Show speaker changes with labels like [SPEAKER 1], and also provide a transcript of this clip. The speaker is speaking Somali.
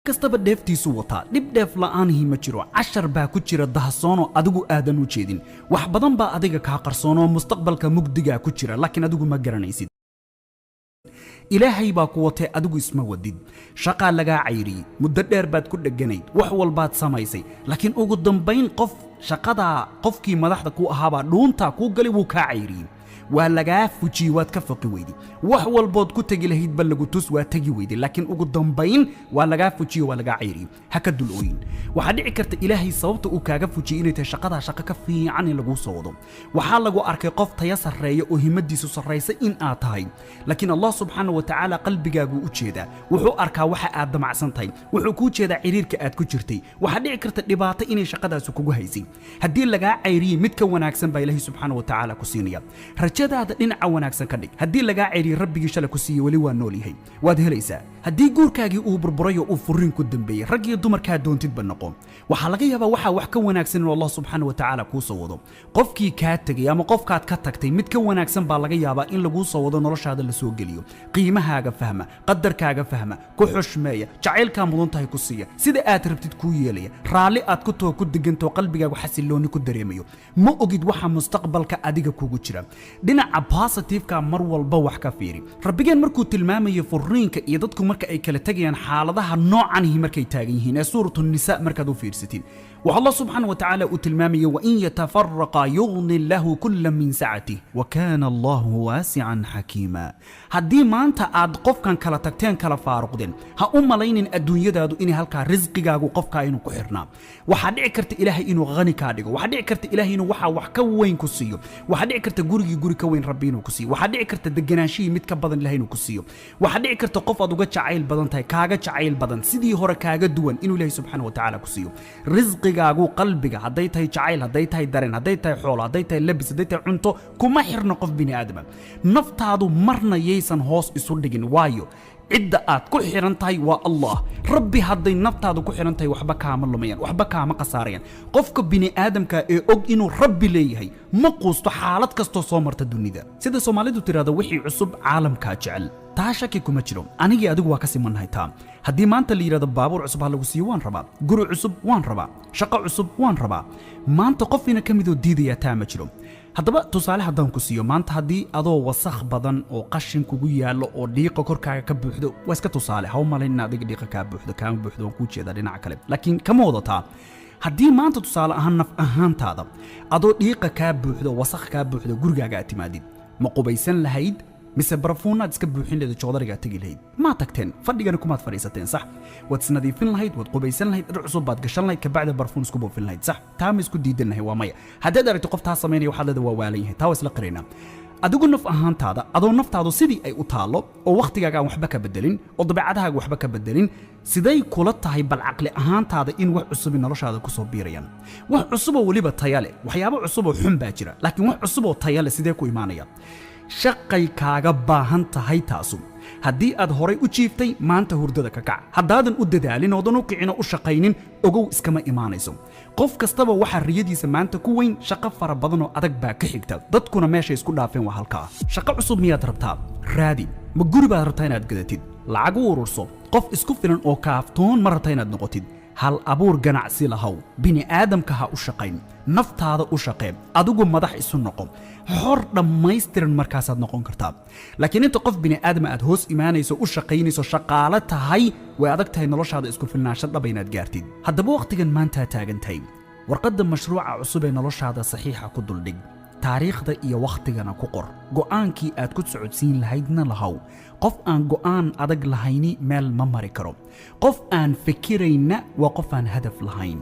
[SPEAKER 1] kastaba dheeftiisu wataa dib dheef la'aanihi ma jiro cashar baa ku jira dahsoono adigu aadan u jeedin wax badan baa adiga ka qarsoonoo mustaqbalka mugdiga ku jira laakiin adigu ma garanaysid ilaahay baa ku watay adigu isma wadid shaqa laga cayri muddo dheer baad ku dhaganayd wax walbaad samaysay laakiin ugu dambayn qof shaqada qofkii madaxda ku ahaaba dhuunta ku gali wuu ka cayri waa laga fuji waad ka faqi weydi wax walbood ku tagi lahayd bal lagu tus waa tagi weydi laakiin ugu dambayn waa laga fuji waa laga cayri haka dulooyin waxa dhici karta ilaahay sababta uu kaaga fuji inay tahay shaqada shaqa ka fiican in lagu soo wado waxa lagu arkay qof taya sareeyo oo himadiisu sareysa in aad tahay laakiin Allah subhanahu wa ta'ala qalbigaagu u jeeda wuxuu arkaa waxa aad damacsan tahay wuxuu ku jeeda ciriirka aad ku jirtay waxa dhici karta dhibaato inay shaqadaas kugu haysay hadii laga cayriyo mid ka wanaagsan baa ilaahay subhanahu wa ta'ala ku siinaya rajadaada dhinaca wanaagsan ka dhig hadii laga cayriyo rabbigi shalay ku siiyay wali waa nool yahay waad helaysaa hadii guurkaagii uu burburayo uu furin ku dambeeyay rag iyo dumarka doontid banaqo waxa laga yaabaa waxa wax ka wanaagsan oo Allah subhanahu wa ta'ala ku soo wado qofkii ka tagay ama qofkaad ka tagtay mid ka wanaagsan baa laga yaabaa in lagu soo wado noloshaada la soo geliyo qiimahaaga fahma qadarkaaga fahma ku xushmeeya jacaylka mudan tahay ku siiya sida aad rabtid ku yeelaya raali aad ku too ku diganto qalbigaagu xasilooni ku dareemayo ma ogid waxa mustaqbalka adiga kugu jira dhinaca positive ka mar walba wax ka fiiri rabbigeen markuu tilmaamayo furiinka iyo dadku marka ay kala tagayaan xaaladaha noocan markay taagan yihiin ee suuratu nisaa markaad u fiirsatiin waxa Allah subhanahu wa ta'ala uu tilmaamayo wa in yatafarraqa yughni lahu kullam min sa'atihi wa kana Allahu wasi'an hakima hadii maanta aad qofkan kala tagteen kala faaruqdeen ha u malaynin adduunyadaadu in halka rizqigaagu qofka inuu ku xirnaa waxa dhici karta ilaahay inuu qani ka dhigo waxa dhici karta ilaahay inuu waxa wax ka weyn ku siiyo waxa dhici karta guri ka weyn rabbi inuu ku siiyo waxa dhici karta deganaanshihi mid ka badan ilaahay inuu ku siiyo waxa dhici karta qof aad uga jacayl badan tahay kaaga jacayl badan sidii hore kaaga duwan inuu ilaahay subhanahu wa ta'ala ku siiyo rizqigaagu qalbiga haday tahay jacayl haday tahay dareen haday tahay xoolo haday tahay labis haday tahay cunto kuma xirna qof bini aadam naftaadu marna yeesan hoos isu dhigin waayo cidda aad ku xiran tahay waa Allah rabbi haday naftaadu ku xiran tahay waxba kaama lumayaan waxba kaama qasaarayaan qofka bini aadamka ee og inuu rabbi leeyahay ma quusto xaalad kasto soo marta dunida sida Soomaalidu tiraado wixii cusub caalamka jecel taa shaki kuma jiro anigi adigu waa ka simanahay taa hadii maanta la yiraahdo baabuur cusub lagu siiyo waan rabaa guri cusub waan rabaa shaqo cusub waan rabaa maanta qofina kamidoo diidaya taa ma jiro haddaba tusaale haddaan ku siiyo maanta hadii adoo wasakh badan oo qashin kugu yaalo oo dhiiqa korkaaga ka buuxdo waa iska tusaale ha u malayn adiga dhiiqa ka buuxdo kaan buuxdo waan ku jeedaa dhinaca kale laakiin kama wadataa hadii maanta tusaale ahaan naf ahaantaada adoo dhiiqa ka buuxdo wasakh ka buuxdo gurigaaga aad timaadid ma qubaysan lahayd mise barafuunaad iska buuxin leedo joodariga tagi lahayd ma tagteen fadhigana kumaad fariisateen sax wad isnadiifin lahayd wad qubaysan lahayd dhar cusub baad gashan lahayd ka bacda barafuun isku buufin lahayd sax taa ma isku diidanahay waa maya haddaad aragto qof taa sameynaya waxaad leedahay waa waalan yahay taa waa isla qiraynaa adigu naf ahaantaada adoo naftaadu sidii ay u taalo oo waqtigaaga aan waxba ka bedelin oo dabeecadahaaga waxba ka bedelin siday kula tahay bal aqli ahaantaada in wax cusub noloshaada ku soo biirayaan wax cusub oo waliba tayale waxyaabo cusub oo xun baa jira laakiin wax cusub oo tayale sidee ku imaanaya shaqay kaaga baahan tahay taasu hadii aad horay u jiiftay maanta hurdada ka kac hadaadan u dadaalin oo dan u kicino u shaqaynin ogow iskama imaanayso qof kastaba waxa riyadiisa maanta ku weyn shaqo fara badan oo adag baa ka xigta dadkuna meesha isku dhaafeen waa halka shaqo cusub miyaad rabtaa raadi ma guri baad rabtaa inaad gadatid lacag u ururso qof isku filan oo kaaftoon ma rabtaa inaad noqotid hal abuur ganacsi lahaw bini aadamka ha u shaqayn naftaada u shaqeen adigu madax isu noqon xor dhamaystiran markaasaad noqon kartaa laakiin inta qof bini aadam aad hoos imaanayso u shaqaynayso shaqaale tahay way adag tahay noloshaada isku filnaansho dhab inaad gaartid haddaba waqtigan maanta taagan tahay warqadda mashruuca cusub ee noloshaada saxiixa ku duldhig taariikhda iyo waqtigana ku qor go'aankii aad ku socodsiin lahaydna lahaw qof aan go'aan adag lahayni meel ma mari karo qof aan fikirayna waa qof aan hadaf lahayn